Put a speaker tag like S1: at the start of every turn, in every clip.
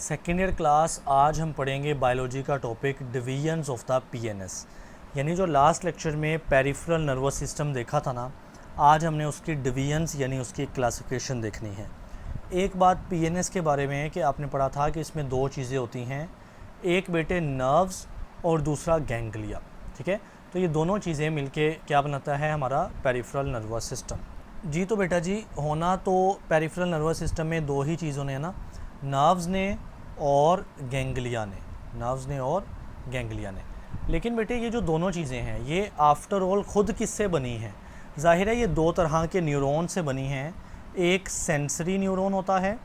S1: Second year class. आज हम पढ़ेंगे बायोलॉजी का topic divisions of the PNS, यानी जो लास्ट लेक्चर में पेरिफेरल नर्वस सिस्टम देखा था ना, आज हमने उसकी डिवीजन्स यानी उसकी क्लासिफिकेशन देखनी है। एक बात पीएनएस के बारे में है कि आपने पढ़ा था कि इसमें दो चीज़ें होती हैं, एक बेटे नर्व्स और दूसरा गैंग्लिया। ठीक है, तो ये दोनों चीज़ें मिलके क्या बनाता है हमारा पेरिफेरल नर्वस सिस्टम। जी तो बेटा जी, होना तो पेरिफेरल नर्वस सिस्टम में दो ही चीज़ों ने है ना, नर्व्स ने और गैंग्लिया ने, नर्व्स ने और गैंग्लिया ने। लेकिन बेटे ये जो दोनों चीज़ें हैं ये आफ्टर ऑल खुद किससे बनी हैं? जाहिर है ये दो तरह के न्यूरॉन से बनी हैं। एक सेंसरी न्यूरॉन होता है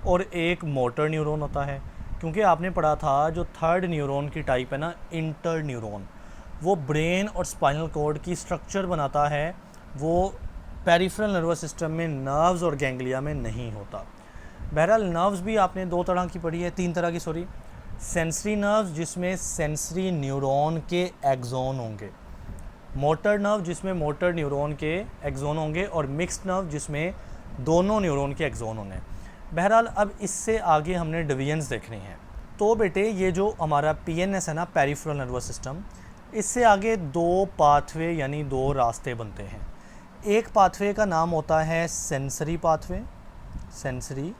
S1: और एक मोटर न्यूरॉन होता है। क्योंकि आपने पढ़ा था जो थर्ड न्यूरॉन की टाइप है ना, इंटर न्यूरॉन, वो ब्रेन और स्पाइनल कॉर्ड की स्ट्रक्चर बनाता है, वो पेरिफेरल नर्वस सिस्टम में नर्व्स और गैंग्लिया में नहीं होता। बहरहाल नर्व्स भी आपने दो तरह की पढ़ी है, तीन तरह की सॉरी। सेंसरी नर्व्स जिसमें सेंसरी न्यूरॉन के एक्सोन होंगे, मोटर नर्व जिसमें मोटर न्यूरॉन के एक्सोन होंगे, और मिक्स्ड नर्व जिसमें दोनों न्यूरॉन के एक्सोन होंगे। बहरहाल अब इससे आगे हमने डिवीजन्स देखनी हैं। तो बेटे ये जो हमारा पीएनएस है ना, पेरिफेरल नर्वस सिस्टम, इससे आगे दो पाथवे यानी दो रास्ते बनते हैं। एक पाथवे का नाम होता है सेंसरी पाथवे, सेंसरी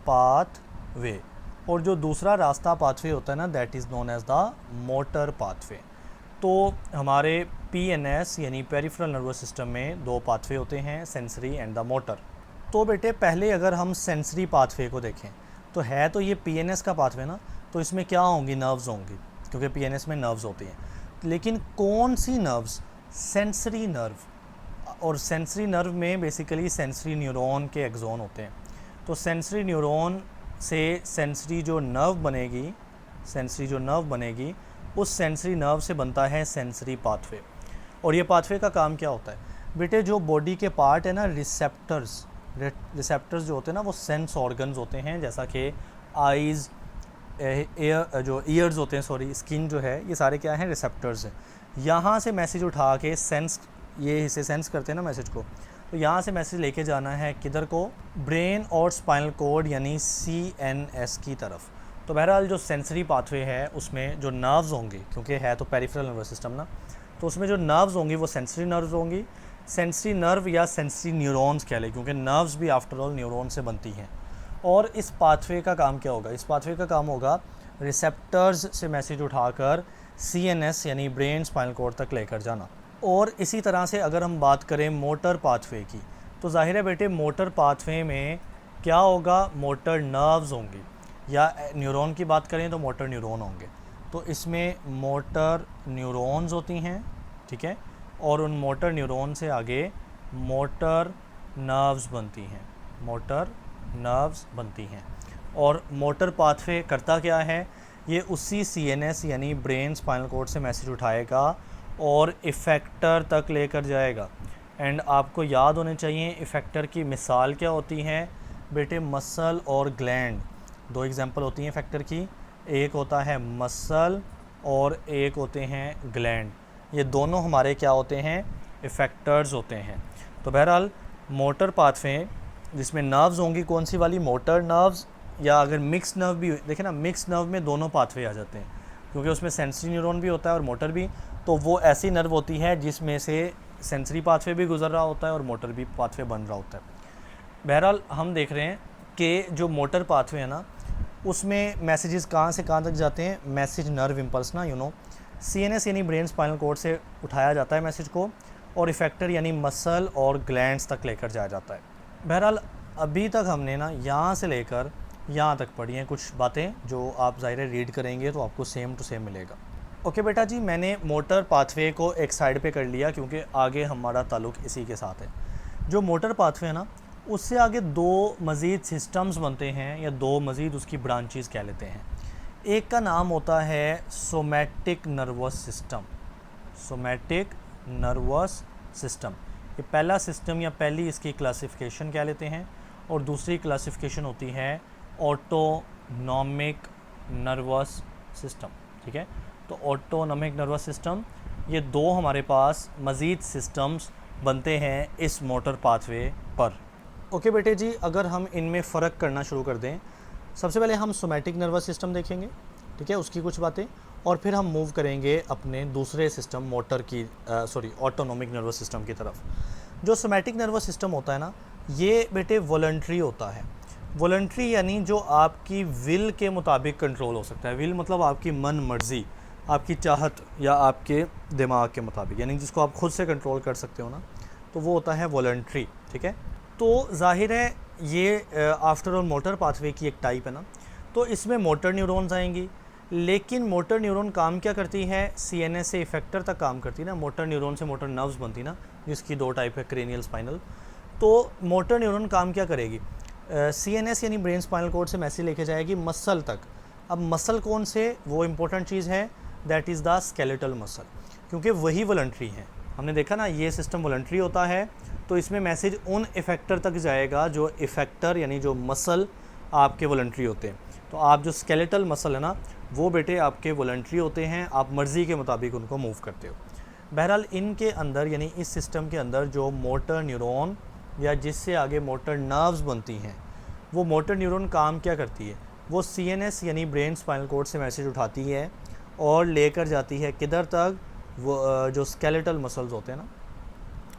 S1: पाथवे, और जो दूसरा रास्ता पाथवे होता है ना, that is known as the motor pathway. तो हमारे पीएनएस यानी पेरिफेरल नर्वस सिस्टम में दो पाथवे होते हैं, सेंसरी एंड द मोटर। तो बेटे पहले अगर हम सेंसरी पाथवे को देखें तो है तो ये पीएनएस का पाथवे ना, तो इसमें क्या होंगी, नर्व्स होंगी, क्योंकि पीएनएस में नर्व्स होती हैं। लेकिन कौन सी नर्व्स? सेंसरी नर्व, और सेंसरी नर्व में बेसिकली सेंसरी न्यूरॉन के एक्सोन होते हैं। तो सेंसरी न्यूरॉन से सेंसरी जो नर्व बनेगी, सेंसरी जो नर्व बनेगी, उस सेंसरी नर्व से बनता है सेंसरी पाथवे। और ये पाथवे का काम क्या होता है बेटे? जो बॉडी के पार्ट है ना, रिसेप्टर्स, रिसेप्टर्स जो होते हैं ना, वो सेंस ऑर्गन्स होते हैं, जैसा कि आइज़, एयर, जो ईयर्स होते हैं, सॉरी स्किन जो है, ये सारे क्या हैं, रिसेप्टर्स हैं। यहाँ से मैसेज उठा के सेंस, ये हिस्से सेंस करते हैं ना मैसेज को, तो यहाँ से मैसेज लेके जाना है किधर को? ब्रेन और स्पाइनल कॉर्ड यानी सीएनएस की तरफ। तो बहरहाल जो सेंसरी पाथवे है उसमें जो नर्व्स होंगी, क्योंकि है तो पेरिफेरल नर्वस सिस्टम ना, तो उसमें जो नर्व्स होंगी वो सेंसरी नर्व्स होंगी। सेंसरी नर्व या सेंसरी न्यूरॉन्स कह लें, क्योंकि नर्व्स भी आफ्टर ऑल न्यूरॉन से बनती हैं। और इस पाथवे का काम क्या होगा? इस पाथवे का काम होगा रिसेप्टर्स से मैसेज उठाकर सीएनएस यानी ब्रेन स्पाइनल कॉर्ड तक लेकर जाना। और इसी तरह से अगर हम बात करें मोटर पाथवे की, तो जाहिर है बेटे मोटर पाथवे में क्या होगा? मोटर नर्व्स होंगी, या न्यूरॉन की बात करें तो मोटर न्यूरॉन होंगे। तो इसमें मोटर न्यूरॉन्स होती हैं, ठीक है, और उन मोटर न्यूरॉन से आगे मोटर नर्व्स बनती हैं, मोटर नर्व्स बनती हैं। और मोटर पाथवे करता क्या है? ये उसी सीएनएस यानी ब्रेन स्पाइनल कॉर्ड से मैसेज उठाएगा और इफ़ेक्टर तक लेकर जाएगा। एंड आपको याद होने चाहिए इफ़ेक्टर की मिसाल क्या होती है बेटे? मसल और ग्लैंड। दो एग्जांपल होती हैं इफ़ेक्टर की, एक होता है मसल और एक होते हैं ग्लैंड। ये दोनों हमारे क्या होते हैं? इफ़ेक्टर्स होते हैं। तो बहरहाल मोटर पाथवे जिसमें नर्व्स होंगी, कौन सी वाली? मोटर नर्व्स, या अगर मिक्स नर्व भी देखें ना, मिक्स नर्व में दोनों पाथवे आ जाते हैं, क्योंकि उसमें सेंसरी न्यूरॉन भी होता है और मोटर भी। तो वो ऐसी नर्व होती है जिसमें से सेंसरी पाथवे भी गुजर रहा होता है और मोटर भी पाथवे बन रहा होता है। बहरहाल हम देख रहे हैं कि जो मोटर पाथवे है ना, उसमें मैसेजेस कहाँ से कहाँ तक जाते हैं? मैसेज नर्व इम्पल्स ना, सीएनएस यानी ब्रेन स्पाइनल कॉर्ड से उठाया जाता है मैसेज को, और इफ़ेक्टर यानी मसल और ग्लैंड्स तक लेकर जाया जाता है। बहरहाल अभी तक हमने ना यहाँ से लेकर यहाँ तक पढ़ी हैं कुछ बातें, जो आप ज़ाहिर रीड करेंगे तो आपको सेम टू सेम मिलेगा। ओके बेटा जी, मैंने मोटर पाथवे को एक साइड पे कर लिया, क्योंकि आगे हमारा ताल्लुक इसी के साथ है। जो मोटर पाथवे है ना, उससे आगे दो मज़ीद सिस्टम्स बनते हैं, या दो मज़ीद उसकी ब्रांचेस कह लेते हैं। एक का नाम होता है somatic nervous system, somatic nervous system. ये पहला सिस्टम या पहली इसकी क्लासिफिकेशन कह लेते हैं, और दूसरी क्लासिफिकेशन होती है ऑटोनॉमिक नर्वस सिस्टम। ठीक है, तो ऑटोनॉमिक नर्वस सिस्टम, ये दो हमारे पास मज़ीद सिस्टम्स बनते हैं इस मोटर पाथवे पर। ओके बेटे जी, अगर हम इनमें फ़र्क करना शुरू कर दें सबसे पहले हम सोमैटिक नर्वस सिस्टम देखेंगे, ठीक है, उसकी कुछ बातें, और फिर हम मूव करेंगे अपने दूसरे सिस्टम मोटर की ऑटोनॉमिक नर्वस सिस्टम की तरफ। जो सोमैटिक नर्वस सिस्टम होता है ना, ये बेटे वॉलंटरी होता है। वॉलंटरी यानी जो आपकी विल के मुताबिक कंट्रोल हो सकता है। विल मतलब आपकी मन मर्ज़ी, आपकी चाहत या आपके दिमाग के मुताबिक, यानी जिसको आप खुद से कंट्रोल कर सकते हो ना, तो वो होता है वॉलंटरी, ठीक है। तो जाहिर है ये आफ्टर ऑल मोटर पाथवे की एक टाइप है ना, तो इसमें मोटर न्यूरॉन्स आएंगी, लेकिन मोटर न्यूरॉन काम क्या करती है, सीएनएस से इफेक्टर तक काम करती है ना। मोटर न्यूरॉन से मोटर नर्व्स बनती ना, जिसकी दो टाइप है, क्रेनियल स्पाइनल। तो मोटर न्यूरॉन काम क्या करेगी, सीएनएस यानी ब्रेन स्पाइनल कॉर्ड से मैसेज लेके जाएगी मसल तक। अब मसल कौन से, वो इम्पोर्टेंट चीज़ है, that is the skeletal muscle, क्योंकि वही वॉलंटरी है। हमने देखा ना ये सिस्टम वॉलंटरी होता है, तो इसमें मैसेज उन इफेक्टर तक जाएगा जो इफेक्टर यानी जो मसल आपके वॉलंटरी होते हैं। तो आप जो स्केलेटल मसल है ना, वो बेटे आपके वॉलंटरी होते हैं, आप मर्ज़ी के मुताबिक उनको मूव करते हो। बहरहाल इनके अंदर यानी इस सिस्टम के अंदर जो मोटर न्यूरॉन या जिससे आगे मोटर नर्व्स बनती हैं, वो मोटर न्यूरॉन काम क्या करती है, वो सीएनएस यानी ब्रेन स्पाइनल कॉर्ड से मैसेज उठाती है और लेकर जाती है किधर तक, वो जो स्केलेटल मसल्स होते हैं ना,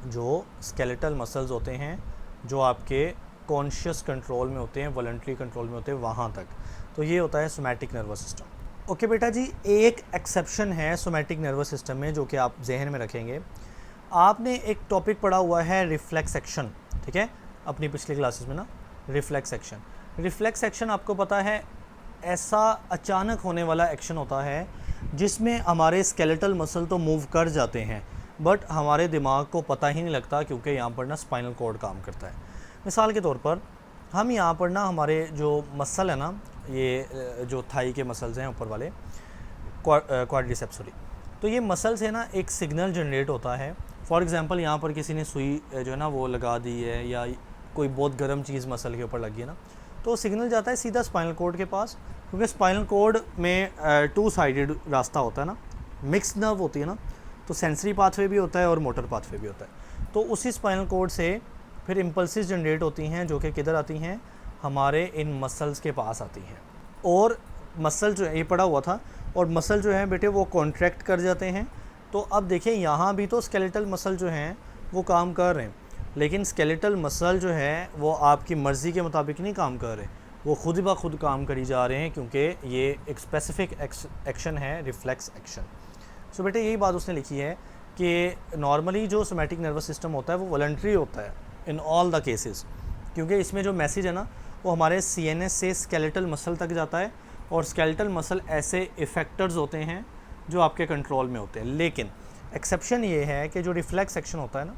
S1: जो स्केलेटल मसल्स होते हैं जो आपके कॉन्शियस कंट्रोल में होते हैं, वॉलंटरी कंट्रोल में होते हैं, वहाँ तक। तो ये होता है सोमैटिक नर्वस सिस्टम। ओके बेटा जी, एक एक्सेप्शन है सोमैटिक नर्वस सिस्टम में जो कि आप जहन में रखेंगे। आपने एक टॉपिक पढ़ा हुआ है रिफ्लेक्स एक्शन, ठीक है, अपनी पिछली क्लासेस में ना, रिफ्लेक्स एक्शन। रिफ्लेक्स एक्शन आपको पता है ऐसा अचानक होने वाला एक्शन होता है जिसमें हमारे स्केलेटल मसल तो मूव कर जाते हैं, बट हमारे दिमाग को पता ही नहीं लगता, क्योंकि यहाँ पर ना स्पाइनल कॉर्ड काम करता है। मिसाल के तौर पर हम यहाँ पर ना हमारे जो मसल है ना, ये जो थाई के मसल्स हैं ऊपर वाले, क्वाड्रिसेप्स, सॉरी, तो ये मसल से ना एक सिग्नल जनरेट होता है। फॉर एग्जांपल यहाँ पर किसी ने सुई जो है ना वो लगा दी है, या कोई बहुत गर्म चीज़ मसल के ऊपर लगी है ना, तो सिग्नल जाता है सीधा स्पाइनल कॉर्ड के पास, क्योंकि स्पाइनल कॉर्ड में टू साइडेड रास्ता होता है ना, मिक्स नर्व होती है ना, तो सेंसरी पाथवे भी होता है और मोटर पाथवे भी होता है। तो उसी स्पाइनल कॉर्ड से फिर इम्पल्सिस जनरेट होती हैं जो कि किधर आती हैं, हमारे इन मसल्स के पास आती हैं। और मसल जो है, ये पड़ा हुआ था, और मसल जो है बेटे वो कॉन्ट्रैक्ट कर जाते हैं। तो अब देखिए यहाँ भी तो स्केलेटल मसल जो हैं वो काम कर रहे हैं, लेकिन स्केलेटल मसल जो है वो आपकी मर्ज़ी के मुताबिक नहीं काम कर रहे, वो खुद ब खुद काम करी जा रहे हैं, क्योंकि ये एक स्पेसिफिक एक्शन है, रिफ्लेक्स एक्शन। सो बेटे यही बात उसने लिखी है कि नॉर्मली जो सोमैटिक नर्वस सिस्टम होता है वो वॉलंटरी होता है इन ऑल द केसेस, क्योंकि इसमें जो मैसेज है ना वो हमारे सीएनएस से स्केलेटल मसल तक जाता है, और स्केलेटल मसल ऐसे इफेक्टर्स होते हैं जो आपके कंट्रोल में होते हैं। लेकिन एक्सेप्शन ये है कि जो रिफ्लेक्स एक्शन होता है ना,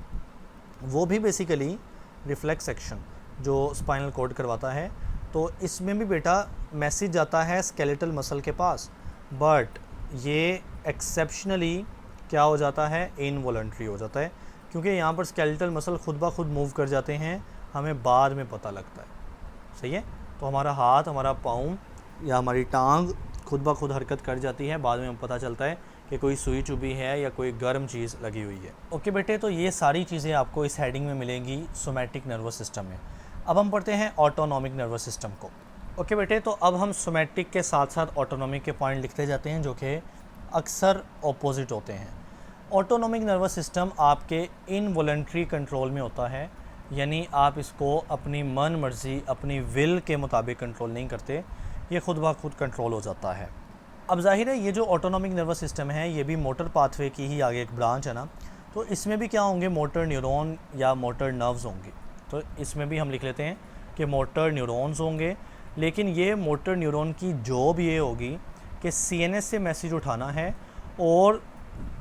S1: वो भी बेसिकली रिफ्लेक्स एक्शन जो स्पाइनल कॉर्ड करवाता है, तो इसमें भी बेटा मैसेज जाता है स्केलेटल मसल के पास, बट ये एक्सेप्शनली क्या हो जाता है, इनवॉलंटरी हो जाता है, क्योंकि यहाँ पर स्केलेटल मसल खुद ब खुद मूव कर जाते हैं, हमें बाद में पता लगता है। सही है, तो हमारा हाथ, हमारा पाँव या हमारी टांग खुद ब खुद हरकत कर जाती है, बाद में हमें पता चलता है कि कोई सुई चुभी है या कोई गर्म चीज़ लगी हुई है। ओके बेटे, तो ये सारी चीज़ें आपको इस हेडिंग में मिलेंगी सोमैटिक नर्वस सिस्टम में। अब हम पढ़ते हैं ऑटोनॉमिक नर्वस सिस्टम को। ओके बेटे, तो अब हम सोमैटिक के साथ साथ ऑटोनॉमिक के पॉइंट लिखते जाते हैं जो कि अक्सर ऑपोजिट होते हैं। ऑटोनॉमिक नर्वस सिस्टम आपके इनवॉलंटरी कंट्रोल में होता है, यानी आप इसको अपनी मन मर्ज़ी, अपनी विल के मुताबिक कंट्रोल नहीं करते, ये खुद ब खुद कंट्रोल हो जाता है। अब जाहिर है ये जो ऑटोनॉमिक नर्वस सिस्टम है ये भी मोटर पाथवे की ही आगे एक ब्रांच है ना, तो इसमें भी क्या होंगे, मोटर न्यूरॉन या मोटर नर्व्स होंगे। तो इसमें भी हम लिख लेते हैं कि मोटर न्यूरॉन्स होंगे, लेकिन ये मोटर न्यूरॉन की जॉब ये होगी कि सीएनएस से मैसेज उठाना है और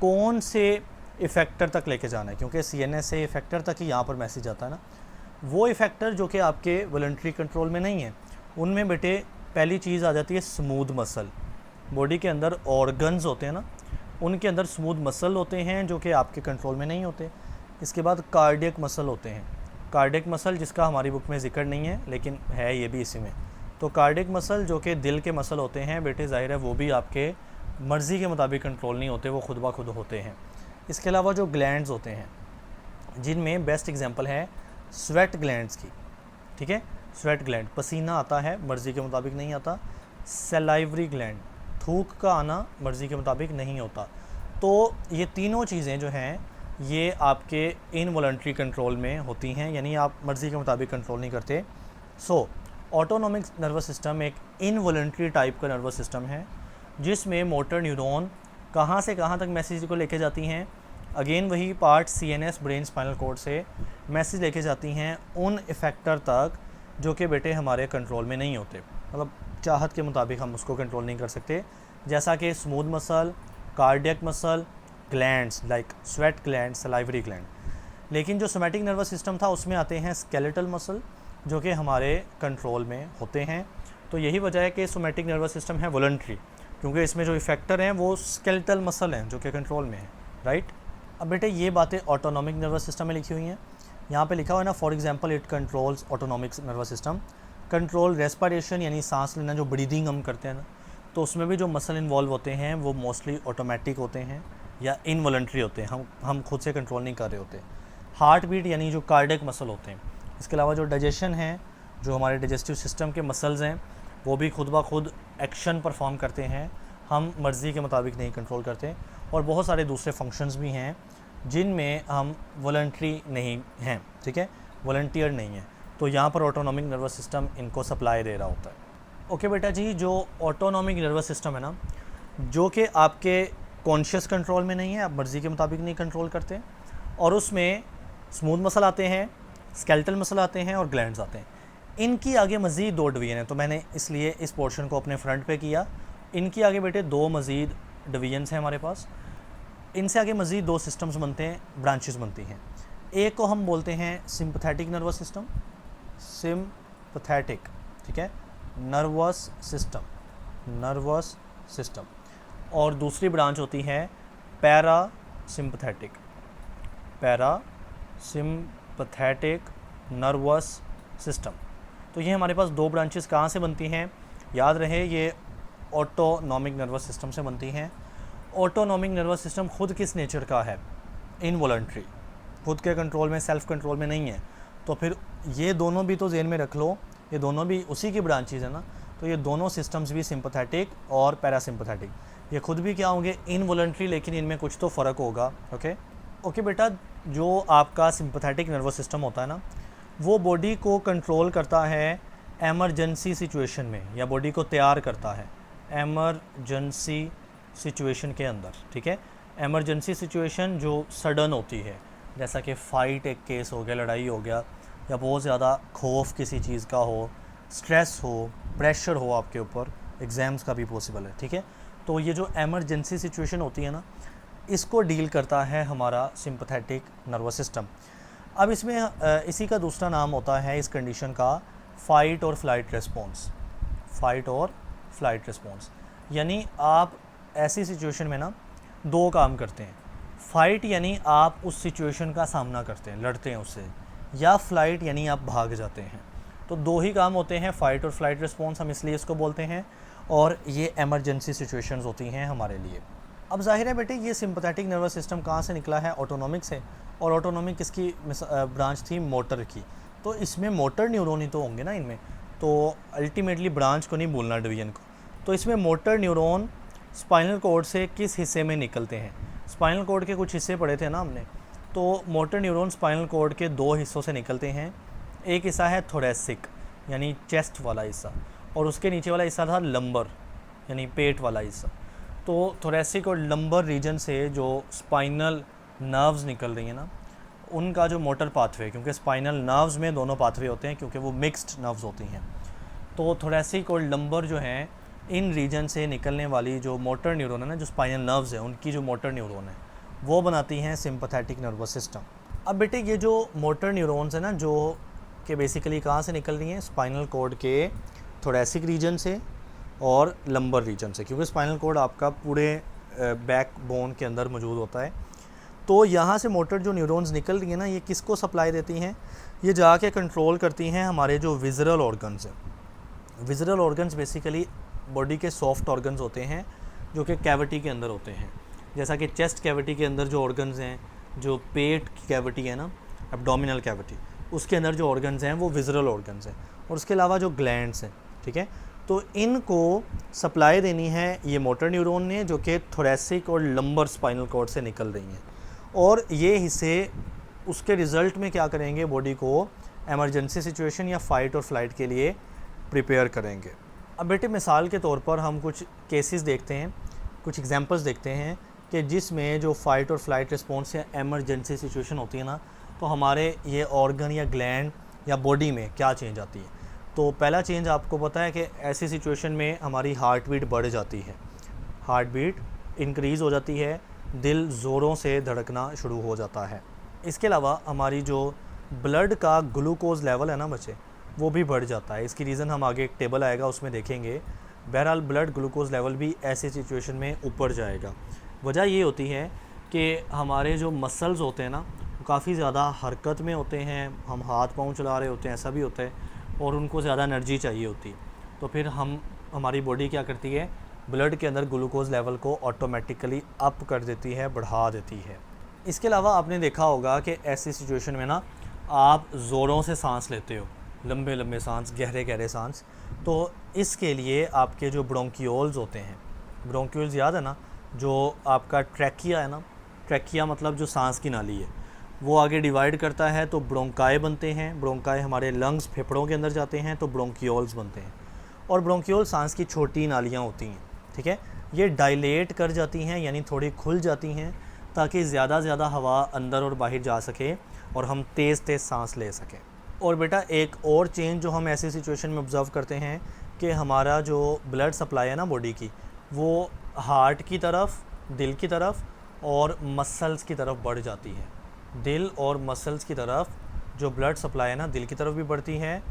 S1: कौन से इफ़ेक्टर तक लेके जाना है, क्योंकि सीएनएस से इफ़ेक्टर तक ही यहाँ पर मैसेज आता है ना। वो इफ़ेक्टर जो कि आपके वॉलंटरी कंट्रोल में नहीं है, उनमें बेटे पहली चीज़ आ जाती है स्मूथ मसल। बॉडी के अंदर ऑर्गन्स होते हैं ना, उनके अंदर स्मूथ मसल होते हैं जो कि आपके कंट्रोल में नहीं होते। इसके बाद कार्डियक मसल होते हैं, कार्डियक मसल जिसका हमारी बुक में जिक्र नहीं है लेकिन है ये भी इसी में। तो कार्डियक मसल जो कि दिल के मसल होते हैं बेटे, ज़ाहिर है वो भी आपके मर्ज़ी के मुताबिक कंट्रोल नहीं होते, वो खुद ब खुद होते हैं। इसके अलावा जो ग्लैंड्स होते हैं, जिनमें बेस्ट एग्जांपल है स्वेट ग्लैंड्स की, ठीक है, स्वेट ग्लैंड, पसीना आता है मर्ज़ी के मुताबिक नहीं आता। सलाइवरी ग्लैंड, थूक का आना मर्ज़ी के मुताबिक नहीं होता। तो ये तीनों चीज़ें जो हैं ये आपके इनवॉलंटरी कंट्रोल में होती हैं, यानी आप मर्ज़ी के मुताबिक कंट्रोल नहीं करते। सो ऑटोनॉमिक नर्वस सिस्टम एक इनवॉलंटरी टाइप का नर्वस सिस्टम है जिसमें मोटर न्यूरॉन कहाँ से कहाँ तक मैसेज को लेके जाती हैं। अगेन वही part CNS brain spinal cord से मैसेज लेके जाती हैं उन इफ़ेक्टर तक जो कि बेटे हमारे कंट्रोल में नहीं होते, मतलब चाहत के मुताबिक हम उसको कंट्रोल नहीं कर सकते, जैसा कि smooth muscle, cardiac muscle, glands like sweat gland, salivary gland. लेकिन जो सोमैटिक नर्वस सिस्टम था उसमें आते हैं स्केलेटल मसल जो कि हमारे कंट्रोल में होते हैं। तो यही वजह है कि सोमैटिक नर्वस सिस्टम है वॉलंटरी, क्योंकि इसमें जो इफेक्टर हैं वो स्केलेटल मसल हैं जो कि कंट्रोल में है, राइट। अब बेटे ये बातें ऑटोनॉमिक नर्वस सिस्टम में लिखी हुई हैं। यहाँ पे लिखा हुआ है ना, for example it controls autonomic nervous system control respiration, यानी सांस लेना, जो ब्रीदिंग हम करते हैं ना, तो उसमें भी जो मसल इन्वॉल्व होते हैं वो मोस्टली ऑटोमेटिक होते हैं या इनवॉलंटरी होते हैं, हम खुद से कंट्रोल नहीं कर रहे होते। हार्ट बीट यानी जो कार्डियक मसल होते हैं। इसके अलावा जो डाइजेशन है, जो हमारे डाइजेस्टिव सिस्टम के मसल्स हैं, वो भी खुद ब खुद एक्शन परफॉर्म करते हैं, हम मर्ज़ी के मुताबिक नहीं कंट्रोल करते। और बहुत सारे दूसरे फंक्शंस भी हैं जिनमें हम वॉलंटरी नहीं हैं, ठीक है, वॉलंटियर नहीं है। तो यहाँ पर ऑटोनॉमिक नर्वस सिस्टम इनको सप्लाई दे रहा होता है। ओके बेटा जी, जो ऑटोनॉमिक नर्वस सिस्टम है ना, जो कि आपके कॉन्शियस कंट्रोल में नहीं है, आप मर्ज़ी के मुताबिक नहीं कंट्रोल करते, और उसमें स्मूथ मसल आते हैं, स्केलेटल मसल आते हैं और ग्लैंड्स आते हैं। इनकी आगे मज़ीद 2 डिवीज़न है, तो मैंने इसलिए इस पोर्शन को अपने फ्रंट पे किया। इनकी आगे बेटे 2 मज़ीद डिवीजन्स हैं हमारे पास। इनसे आगे मज़ीद 2 सिस्टम्स बनते हैं, ब्रांचेस बनती हैं। एक को हम बोलते हैं सिंपथेटिक नर्वस सिस्टम, सिंपथेटिक, ठीक है, नर्वस सिस्टम। और दूसरी ब्रांच होती है पैरासिम्पथेटिक नर्वस सिस्टम। तो ये हमारे पास 2 ब्रांचेस कहाँ से बनती हैं, याद रहे, ये ऑटोनॉमिक नर्वस सिस्टम से बनती हैं। ऑटोनॉमिक नर्वस सिस्टम खुद किस नेचर का है, इनवॉलंटरी, खुद के कंट्रोल में, सेल्फ कंट्रोल में नहीं है। तो फिर ये दोनों भी तो ज़हन में रख लो, ये दोनों भी उसी की ब्रांचेस है ना। तो ये दोनों सिस्टम्स भी सिंपथेटिक और पैरासिम्पथेटिक, ये खुद भी क्या होंगे, इनवॉलंटरी, लेकिन इनमें कुछ तो फ़र्क होगा। ओके बेटा, जो आपका सिंपथेटिक नर्वस सिस्टम होता है ना, वो बॉडी को कंट्रोल करता है एमरजेंसी सिचुएशन में, या बॉडी को तैयार करता है एमरजेंसी सिचुएशन के अंदर, ठीक है। एमरजेंसी सिचुएशन जो सडन होती है, जैसा कि फ़ाइट एक केस हो गया, लड़ाई हो गया, या बहुत ज़्यादा खौफ किसी चीज़ का हो, स्ट्रेस हो, प्रेशर हो आपके ऊपर, एग्ज़ाम्स का भी पॉसिबल है, ठीक है। तो ये जो एमरजेंसी सिचुएशन होती है ना, इसको डील करता है हमारा सिंपथेटिक नर्वस सिस्टम। अब इसमें इसी का दूसरा नाम होता है इस कंडीशन का फ़ाइट और फ्लाइट रिस्पॉन्स। यानी आप ऐसी सिचुएशन में ना 2 काम करते हैं। फ़ाइट यानी आप उस सिचुएशन का सामना करते हैं, लड़ते हैं उससे, या फ्लाइट यानी आप भाग जाते हैं। तो 2 ही काम होते हैं, फ़ाइट और फ्लाइट रिस्पॉन्स, हम इसलिए इसको बोलते हैं, और ये एमरजेंसी सिचुएशंस होती हैं हमारे लिए। अब जाहिर है बेटे, ये सिंपथेटिक नर्वस सिस्टम कहाँ से निकला है, ऑटोनॉमिक से, और ऑटोनॉमिक किसकी ब्रांच थी, मोटर की। तो इसमें मोटर न्यूरॉन ही तो होंगे ना इनमें, तो अल्टीमेटली ब्रांच को नहीं भूलना, डिवीज़न को। तो इसमें मोटर न्यूरॉन स्पाइनल कॉर्ड से किस हिस्से में निकलते हैं, स्पाइनल कॉर्ड के कुछ हिस्से पढ़े थे ना हमने, तो मोटर न्यूरॉन स्पाइनल कॉर्ड के 2 हिस्सों से निकलते हैं। एक हिस्सा है थोरेसिक यानी चेस्ट वाला हिस्सा, और उसके नीचे वाला हिस्सा था लंबर यानी पेट वाला हिस्सा। तो थोरेसिक और लंबर रीजन से जो स्पाइनल नर्व्स निकल रही हैं ना, उनका जो मोटर पाथवे, क्योंकि स्पाइनल नर्व्स में दोनों पाथवे होते हैं क्योंकि वो मिक्स्ड नर्व्स होती हैं, तो थोरेसिक और लंबर जो हैं, इन रीजन से निकलने वाली जो मोटर न्यूरॉन है ना, जो स्पाइनल नर्व्स हैं, उनकी जो मोटर न्यूरॉन है, वो बनाती हैं सिंपथेटिक नर्वस सिस्टम। अब बेटे, ये जो मोटर न्यूरॉन्स हैं ना, जो कि बेसिकली कहाँ से निकल रही हैं, स्पाइनल कॉर्ड के थोरेसिक रीजन से और लंबर रीजन से, क्योंकि स्पाइनल कॉर्ड आपका पूरे बैक बोन के अंदर मौजूद होता है। तो यहाँ से मोटर जो न्यूरॉन्स निकल रही हैं ना, ये किसको सप्लाई देती हैं, ये जाके कंट्रोल करती हैं हमारे जो विज़रल ऑर्गन्स हैं। विज़रल ऑर्गन्स बेसिकली बॉडी के सॉफ्ट ऑर्गन्स होते हैं जो कि कैविटी के अंदर होते हैं, जैसा कि चेस्ट कैविटी के अंदर जो ऑर्गन्स हैं, जो पेट की कैविटी है ना, एब्डोमिनल कैविटी, उसके अंदर जो ऑर्गन्स हैं वो विज़रल ऑर्गन्स हैं, और उसके अलावा जो ग्लैंड्स हैं, ठीक है, तो इनको सप्लाई देनी है ये मोटर न्यूरॉन ने, जो कि थोरेसिक और लंबर स्पाइनल कॉर्ड से निकल रही हैं, और ये हिस्से उसके रिज़ल्ट में क्या करेंगे, बॉडी को एमरजेंसी सिचुएशन या फ़ाइट और फ्लाइट के लिए प्रिपेयर करेंगे। अब बेटे मिसाल के तौर पर हम कुछ केसेस देखते हैं, कुछ एग्जांपल्स देखते हैं कि जिसमें जो फ़ाइट और फ्लाइट रिस्पॉन्स या एमरजेंसी सिचुएशन होती है ना, तो हमारे ये ऑर्गन या ग्लैंड या बॉडी में क्या चेंज आती है। तो पहला चेंज आपको पता है कि ऐसी सिचुएशन में हमारी हार्ट बीट बढ़ जाती है, हार्ट बीट इंक्रीज़ हो जाती है, दिल ज़ोरों से धड़कना शुरू हो जाता है। इसके अलावा हमारी जो ब्लड का ग्लूकोज़ लेवल है ना बच्चे, वो भी बढ़ जाता है। इसकी रीज़न हम आगे एक टेबल आएगा उसमें देखेंगे। बहरहाल ब्लड ग्लूकोज़ लेवल भी ऐसी सिचुएशन में ऊपर जाएगा। वजह ये होती है कि हमारे जो मसल्स होते हैं ना, वो काफ़ी ज़्यादा हरकत में होते हैं, हम हाथ पाँव चला रहे होते हैं, ऐसा भी होता है, और उनको ज़्यादा एनर्जी चाहिए होती है। तो फिर हमारी बॉडी क्या करती है, ब्लड के अंदर ग्लूकोज़ लेवल को ऑटोमेटिकली अप कर देती है, बढ़ा देती है। इसके अलावा आपने देखा होगा कि ऐसी सिचुएशन में ना आप ज़ोरों से सांस लेते हो, लंबे लंबे सांस, गहरे गहरे सांस। तो इसके लिए आपके जो ब्रोंकियोल्स होते हैं, ब्रोंकियोल्स याद है ना, जो आपका ट्रैकिया है ना, ट्रैकिया मतलब जो सांस की नाली है, वो आगे डिवाइड करता है तो ब्रोंकाई बनते हैं। ब्रोंकाई हमारे लंग्स, फेफड़ों के अंदर जाते हैं तो ब्रोंकियोल्स बनते हैं। और ब्रोंकियोल सांस की छोटी नालियाँ होती हैं, ठीक है, ये डायलेट कर जाती हैं, यानी थोड़ी खुल जाती हैं, ताकि ज़्यादा से ज़्यादा हवा अंदर और बाहर जा सके और हम तेज़ तेज़ सांस ले सकें। और बेटा एक और चेंज जो हम ऐसी सिचुएशन में ऑब्ज़र्व करते हैं कि हमारा जो ब्लड सप्लाई है ना बॉडी की, वो हार्ट की तरफ, दिल की तरफ और मसल्स की तरफ बढ़ जाती है। दिल और मसल्स की तरफ जो ब्लड सप्लाई है ना, दिल की तरफ भी बढ़ती है,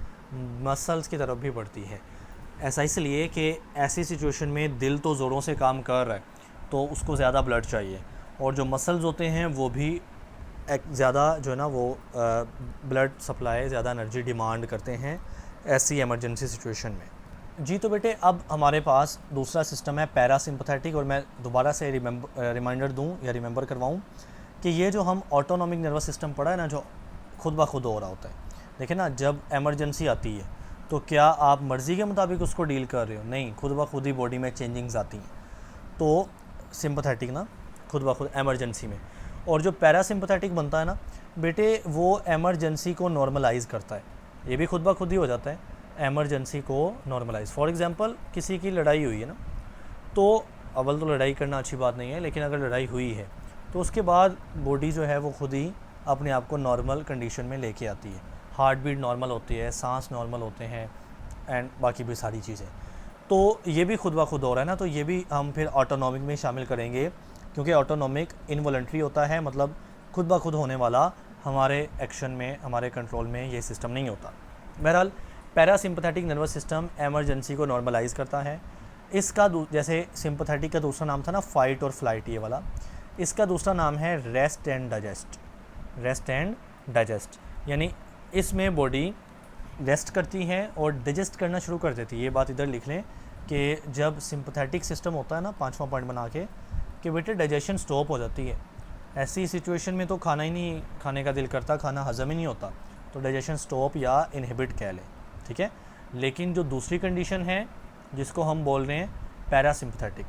S1: मसल्स की तरफ भी बढ़ती है। ऐसा इसलिए कि ऐसी सिचुएशन में दिल तो ज़ोरों से काम कर रहा है, तो उसको ज़्यादा ब्लड चाहिए, और जो मसल्स होते हैं वो भी ज़्यादा जो है ना वो ब्लड सप्लाई, ज़्यादा एनर्जी डिमांड करते हैं ऐसी इमरजेंसी सिचुएशन में। जी तो बेटे अब हमारे पास दूसरा सिस्टम है पैरासिम्पथेटिक, और मैं दोबारा से रिमाइंडर दूं या रिमेंबर करवाऊं कि ये जो हम ऑटोनॉमिक नर्वस सिस्टम पढ़ा है ना, जो खुद ब खुद हो रहा होता है। देखिए ना, जब एमरजेंसी आती है तो क्या आप मर्ज़ी के मुताबिक उसको डील कर रहे हो? नहीं, खुद ब खुद ही बॉडी में चेंजिंग्स आती हैं। तो सिंपथेटिक ना, खुद ब खुद एमरजेंसी में। और जो पैरासिम्पथेटिक बनता है ना बेटे, वो एमरजेंसी को नॉर्मलाइज़ करता है। ये भी खुद ब खुद ही हो जाता है, एमरजेंसी को नॉर्मलाइज़। फॉर एग्ज़ाम्पल किसी की लड़ाई हुई है ना, तो अव्वल तो लड़ाई करना अच्छी बात नहीं है, लेकिन अगर लड़ाई हुई है तो उसके बाद बॉडी जो है वो खुद ही अपने आप को नॉर्मल कंडीशन में लेके आती है। हार्ट बीट नॉर्मल होती है, सांस नॉर्मल होते हैं, एंड बाकी भी सारी चीज़ें। तो ये भी खुद ब खुद हो रहा है ना, तो ये भी हम फिर ऑटोनॉमिक में शामिल करेंगे, क्योंकि ऑटोनॉमिक इनवॉलंटरी होता है, मतलब खुद ब खुद होने वाला, हमारे एक्शन में, हमारे कंट्रोल में ये सिस्टम नहीं होता। बहरहाल पैरासिम्पथेटिक नर्वस सिस्टम एमरजेंसी को नॉर्मलाइज़ करता है। इसका जैसे सिंपथेटिक का दूसरा नाम था ना फाइट और फ्लाइट, ये वाला, इसका दूसरा नाम है rest and digest. Rest and digest यानी इसमें बॉडी रेस्ट करती है और डाइजेस्ट करना शुरू कर देती है। ये बात इधर लिख लें कि जब सिंपथेटिक सिस्टम होता है ना, 5वां पॉइंट बना के, कि बेटे डाइजेशन स्टॉप हो जाती है। ऐसी सिचुएशन में तो खाना ही नहीं खाने का दिल करता, खाना हजम ही नहीं होता, तो डाइजेशन स्टॉप या इनहिबिट कह लें, ठीक है। लेकिन जो दूसरी कंडीशन है जिसको हम बोल रहे हैं पैरासिम्पथेटिक,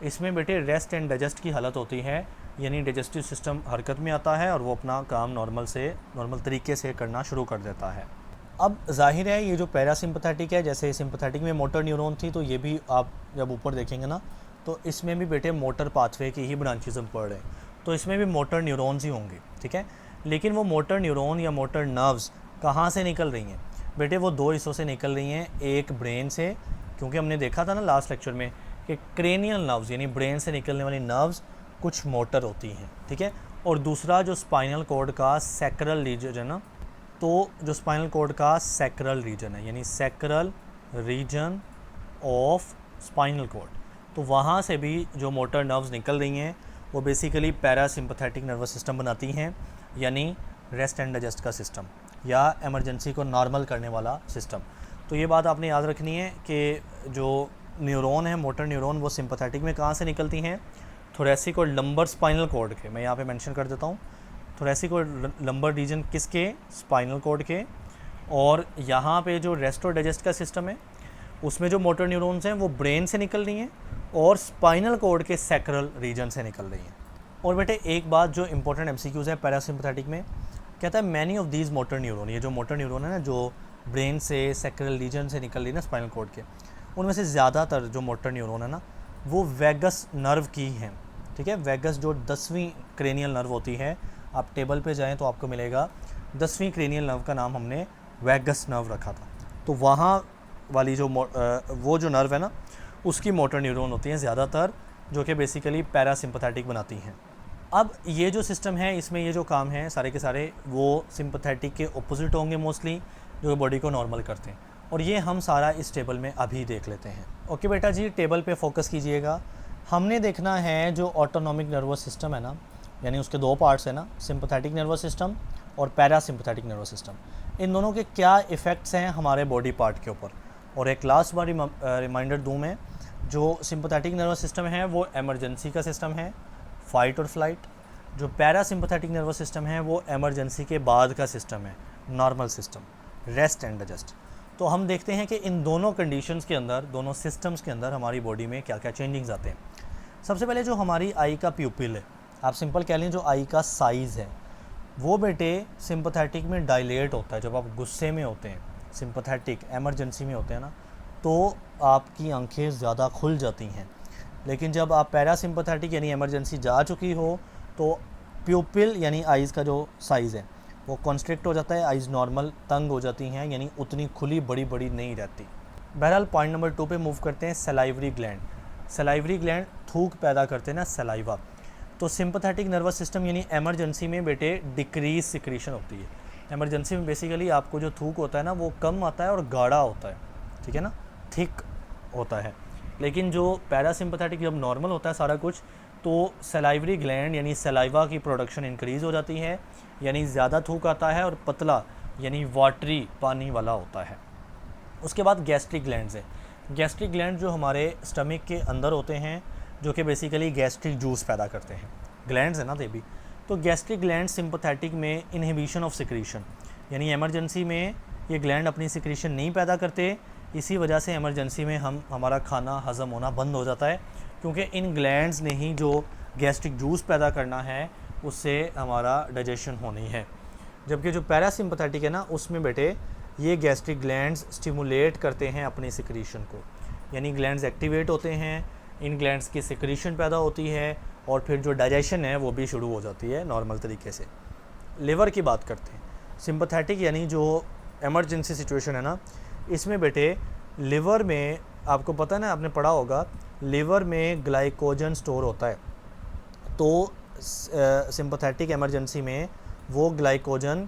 S1: इसमें बेटे रेस्ट एंड डाइजेस्ट की हालत होती है, यानी डाइजेस्टिव सिस्टम हरकत में आता है और वो अपना काम नॉर्मल तरीके से करना शुरू कर देता है। अब जाहिर है ये जो पैरासिम्पथेटिक है, जैसे सिंपथेटिक में मोटर न्यूरॉन थी, तो ये भी आप जब ऊपर देखेंगे ना, तो इसमें भी बेटे मोटर पाथवे की ही ब्रांचेस हम पढ़ रहे हैं, तो इसमें भी मोटर न्यूरॉन्स ही होंगे, ठीक है। लेकिन वो मोटर न्यूरॉन या मोटर नर्व्स कहाँ से निकल रही हैं बेटे? वो दो हिस्सों से निकल रही हैं। एक ब्रेन से, क्योंकि हमने देखा था ना लास्ट लेक्चर में कि क्रेनियल नर्व्स यानी ब्रेन से निकलने वाली नर्व्स कुछ मोटर होती हैं, ठीक है। और दूसरा जो स्पाइनल कॉर्ड का सैक्रल रीजन है ना, तो जो स्पाइनल कॉर्ड का सैक्रल रीजन है, यानी sacral region of spinal cord, तो वहाँ से भी जो मोटर नर्व्स निकल रही हैं वो बेसिकली पैरासिम्पथेटिक नर्वस सिस्टम बनाती हैं, यानी रेस्ट एंड डाइजेस्ट का सिस्टम या इमरजेंसी को नॉर्मल करने वाला सिस्टम। तो ये बात आपने याद रखनी है कि जो न्यूरॉन है, मोटर न्यूरॉन, वो सिंपथेटिक में कहाँ से निकलती हैं? थोरेसिक और लंबर स्पाइनल कॉर्ड के। मैं यहाँ पे मेंशन कर देता हूँ, थोरेसिक और लंबर रीजन किसके? स्पाइनल कॉर्ड के। और यहाँ पे जो रेस्ट और डाइजेस्ट का सिस्टम है उसमें जो मोटर न्यूरॉन्स हैं वो ब्रेन से निकल रही हैं और स्पाइनल कॉर्ड के सैक्रल रीजन से निकल रही हैं। और बेटे एक बात जो इंपॉर्टेंट एमसीक्यूज़ है पैरासिम्पथेटिक में, कहता है many of these motor neuron, ये जो मोटर न्यूरॉन है ना जो ब्रेन से सैक्रल रीजन से निकल रही है ना स्पाइनल कॉर्ड के, उनमें से ज़्यादातर जो मोटर न्यूरॉन है ना वो वेगस नर्व की हैं। ठीक है, वेगस जो 10वीं क्रेनियल नर्व होती है, आप टेबल पे जाएं तो आपको मिलेगा 10वीं क्रेनियल नर्व का नाम हमने वेगस नर्व रखा था। तो वहाँ वाली जो वो जो नर्व है ना उसकी मोटर न्यूरॉन होती हैं ज़्यादातर, जो कि बेसिकली पैरासिम्पथेटिक बनाती हैं। अब ये जो सिस्टम है इसमें ये जो काम है सारे के सारे वो सिंपथेटिक के ऑपोजिट होंगे मोस्टली, जो बॉडी को नॉर्मल करते हैं, और ये हम सारा इस टेबल में अभी देख लेते हैं। ओके बेटा जी, टेबल पे फोकस कीजिएगा। हमने देखना है जो ऑटोनॉमिक नर्वस सिस्टम है ना, यानी उसके दो पार्ट्स हैं ना, सिंपथेटिक नर्वस सिस्टम और पैरासिम्पथेटिक नर्वस सिस्टम, इन दोनों के क्या इफ़ेक्ट्स हैं हमारे बॉडी पार्ट के ऊपर। और एक लास्ट बार रिमाइंडर दूँ मैं, जो सिंपथेटिक नर्वस सिस्टम है वो इमरजेंसी का सिस्टम है, फाइट और फ्लाइट। जो पैरासिम्पथेटिक नर्वस सिस्टम है वो इमरजेंसी के बाद का सिस्टम है, normal system, rest and digest. तो हम देखते हैं कि इन दोनों कंडीशंस के अंदर, दोनों सिस्टम्स के अंदर हमारी बॉडी में क्या क्या चेंजिंग्स आते हैं। सबसे पहले जो हमारी आई का प्यूपिल है, आप सिंपल कह लें जो आई का साइज़ है, वो बेटे सिंपथेटिक में डायलेट होता है। जब आप गुस्से में होते हैं, सिंपथेटिक इमरजेंसी में होते हैं ना, तो आपकी आंखें ज़्यादा खुल जाती हैं। लेकिन जब आप पैरासिम्पथेटिक यानी इमरजेंसी जा चुकी हो तो प्यूपिल यानी आइज़ का जो साइज़ है वो कॉन्स्ट्रिक्ट हो जाता है, आइज़ नॉर्मल तंग हो जाती हैं, यानी उतनी खुली बड़ी बड़ी नहीं रहती। बहरहाल पॉइंट नंबर 2 पे मूव करते हैं। सलाइवरी ग्लैंड, सलाइवरी ग्लैंड थूक पैदा करते हैं ना, सलाइवा। तो सिंपथेटिक नर्वस सिस्टम यानी इमरजेंसी में बेटे डिक्रीज सिक्रीशन होती है। इमरजेंसी में बेसिकली आपको जो थूक होता है ना वो कम आता है और गाढ़ा होता है, ठीक है ना, थिक होता है। लेकिन जो पैरासिम्पथेटिक जब नॉर्मल होता है सारा कुछ, तो सलाइवरी ग्लैंड यानी सलाइवा की प्रोडक्शन इंक्रीज़ हो जाती है, यानी ज़्यादा थूक आता है और पतला यानी वाटरी पानी वाला होता है। उसके बाद गैस्ट्रिक ग्लैंड्स है। गैस्ट्रिक ग्लैंड जो हमारे स्टमक के अंदर होते हैं, जो कि बेसिकली गैस्ट्रिक जूस पैदा करते हैं, ग्लैंड्स है ना दे भी। तो गैस्ट्रिक ग्लैंड सिंपथेटिक में इनहिबिशन ऑफ सिक्रीशन, यानी इमरजेंसी में ये ग्लैंड अपनी सिक्रीशन नहीं पैदा करते, इसी वजह से इमरजेंसी में हमारा खाना हज़म होना बंद हो जाता है, क्योंकि इन ग्लैंड्स ने ही जो गैस्ट्रिक जूस पैदा करना है उससे हमारा डाइजेशन होनी है। जबकि जो पैरासिम्पथेटिक है ना उसमें बेटे ये गैस्ट्रिक ग्लैंड्स स्टिमुलेट करते हैं अपनी सिक्रीशन को, यानी ग्लैंड्स एक्टिवेट होते हैं, इन ग्लैंड्स की सिक्रीशन पैदा होती है और फिर जो डाइजेशन है वो भी शुरू हो जाती है नॉर्मल तरीके से। लिवर की बात करते हैं। सिंपथेटिक यानी जो इमरजेंसी सिचुएशन है ना, इसमें बेटे लिवर में आपको पता है ना, आपने पढ़ा होगा, लिवर में ग्लाइकोजन स्टोर होता है। तो सिंपथेटिक इमरजेंसी में वो ग्लाइकोजन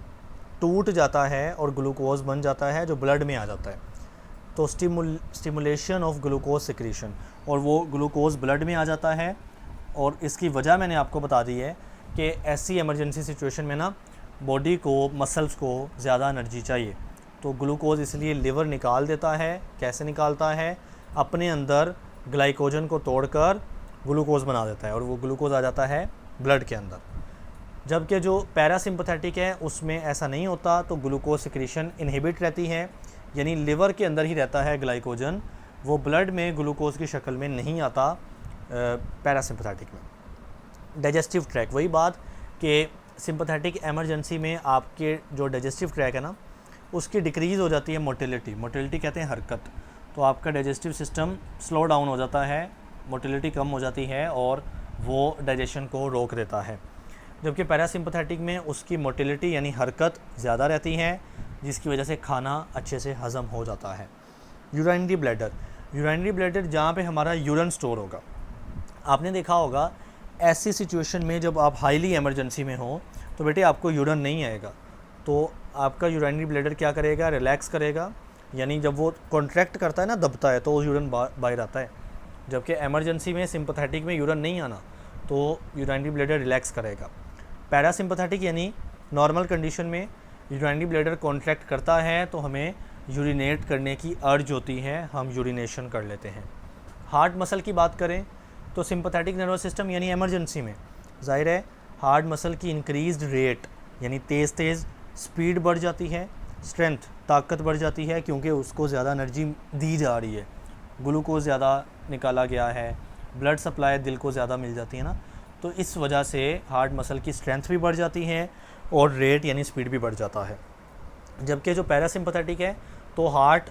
S1: टूट जाता है और ग्लूकोज बन जाता है जो ब्लड में आ जाता है। तो स्टिमुलेशन ऑफ ग्लूकोज सिक्रीशन, और वो ग्लूकोज ब्लड में आ जाता है। और इसकी वजह मैंने आपको बता दी है कि ऐसी इमरजेंसी सिचुएशन में ना बॉडी को, मसल्स को ज़्यादा एनर्जी चाहिए, तो ग्लूकोज इसलिए लिवर निकाल देता है। कैसे निकालता है? अपने अंदर ग्लाइकोजन को तोड़कर ग्लूकोज बना देता है और वो ग्लूकोज आ जाता है ब्लड के अंदर। जबकि जो पैरासिम्पथेटिक है उसमें ऐसा नहीं होता, तो ग्लूकोज सिक्रीशन इनहिबिट रहती है, यानी लिवर के अंदर ही रहता है ग्लाइकोजन, वो ब्लड में ग्लूकोज की शक्ल में नहीं आता पैरासिम्पथेटिक में। डाइजेस्टिव ट्रैक, वही बात कि सिंपथेटिक इमरजेंसी में आपके जो डाइजेस्टिव ट्रैक है ना उसकी डिक्रीज़ हो जाती है मोटिलिटी। मोटिलिटी कहते हैं हरकत। तो आपका डाइजेस्टिव सिस्टम स्लो डाउन हो जाता है, मोटिलिटी कम हो जाती है और वो डाइजेशन को रोक देता है। जबकि पैरासिम्पथेटिक में उसकी मोटिलिटी यानी हरकत ज़्यादा रहती है, जिसकी वजह से खाना अच्छे से हज़म हो जाता है। यूरिनरी ब्लैडर, यूरिनरी ब्लैडर जहाँ पे हमारा यूरिन स्टोर होगा। आपने देखा होगा ऐसी सिचुएशन में जब आप हाईली इमरजेंसी में हो तो बेटे आपको यूरिन नहीं आएगा, तो आपका यूरिनरी ब्लैडर क्या करेगा? रिलैक्स करेगा, यानी जब वो कॉन्ट्रैक्ट करता है ना, दबता है, तो वो यूरिन बाहर आता है। जबकि इमरजेंसी में सिंपथेटिक में यूरिन नहीं आना, तो यूरिनरी ब्लैडर रिलैक्स करेगा। पैरासिम्पथेटिक यानी नॉर्मल कंडीशन में यूरिनरी ब्लैडर कॉन्ट्रैक्ट करता है तो हमें यूरिनेट करने की अर्ज होती है, हम यूरिनेशन कर लेते हैं। हार्ट मसल की बात करें तो सिंपथेटिक नर्वस सिस्टम यानी इमरजेंसी में जाहिर है हार्ट मसल की इंक्रीज्ड रेट यानी तेज़ तेज़ स्पीड बढ़ जाती है, स्ट्रेंथ ताकत बढ़ जाती है क्योंकि उसको ज़्यादा एनर्जी दी जा रही है, ग्लूकोज ज़्यादा निकाला गया है, ब्लड सप्लाई दिल को ज़्यादा मिल जाती है ना, तो इस वजह से हार्ट मसल की स्ट्रेंथ भी बढ़ जाती है और रेट यानी स्पीड भी बढ़ जाता है। जबकि जो पैरासिम्पथेटिक है तो हार्ट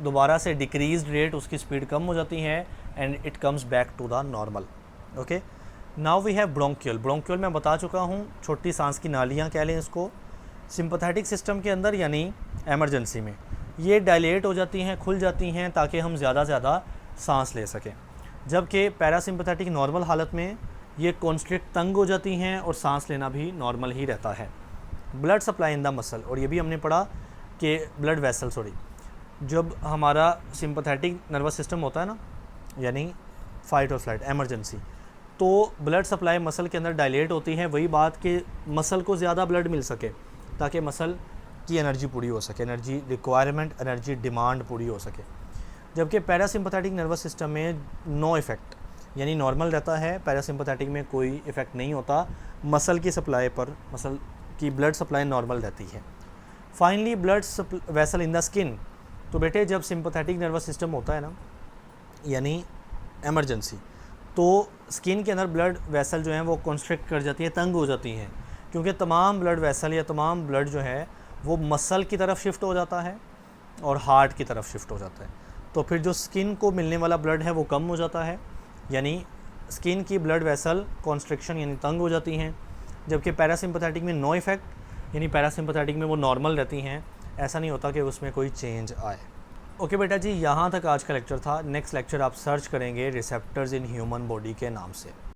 S1: दोबारा से डिक्रीज रेट, उसकी स्पीड कम हो जाती है and it comes back to the normal. Okay, now we have bronchial. Bronchial मैं बता चुका हूँ, छोटी सांस की नालियाँ कह लें इसको। सिंपथेटिक सिस्टम के अंदर यानी एमरजेंसी में ये डायलेट हो जाती हैं, खुल जाती हैं ताकि हम ज़्यादा से ज़्यादा सांस ले सकें। जबकि पैरासिम्पथेटिक नॉर्मल हालत में ये कॉन्स्ट्रिक्ट तंग हो जाती हैं और सांस लेना भी नॉर्मल ही रहता है। Blood supply in the muscle, और ये भी हमने पढ़ा कि ब्लड वेसल जब हमारा सिंपथेटिक नर्वस सिस्टम होता है ना, यानी फाइट और फ्लाइट एमरजेंसी, तो ब्लड सप्लाई मसल के अंदर डायलेट होती है। वही बात कि मसल को ज़्यादा ब्लड मिल सके ताकि मसल की एनर्जी पूरी हो सके, एनर्जी रिक्वायरमेंट, एनर्जी डिमांड पूरी हो सके। जबकि पैरासिम्पथेटिक नर्वस सिस्टम में नो इफ़ेक्ट, यानी नॉर्मल रहता है। पैरासिम्पथेटिक में कोई इफ़ेक्ट नहीं होता मसल की सप्लाई पर, मसल की ब्लड सप्लाई नॉर्मल रहती है। Finally blood vessel in the skin. तो बेटे जब सिंपथेटिक नर्वस सिस्टम होता है ना, यानी एमरजेंसी, तो स्किन के अंदर ब्लड वेसल जो हैं वो कॉन्स्ट्रिक्ट कर जाती है, तंग हो जाती हैं, क्योंकि तमाम ब्लड वेसल या तमाम ब्लड जो है वो मसल की तरफ शिफ्ट हो जाता है और हार्ट की तरफ शिफ्ट हो जाता है। तो फिर जो स्किन को मिलने वाला ब्लड है वो कम हो जाता है, यानी स्किन की ब्लड वेसल कॉन्स्ट्रिक्शन यानी तंग हो जाती हैं। जबकि पैरासिम्पथेटिक में नो इफ़ेक्ट, यानी पैरासिम्पथेटिक में वो नॉर्मल रहती हैं, ऐसा नहीं होता कि उसमें कोई चेंज आए। ओके बेटा जी, यहाँ तक आज का लेक्चर था। नेक्स्ट लेक्चर आप सर्च करेंगे रिसेप्टर्स इन ह्यूमन बॉडी के नाम से।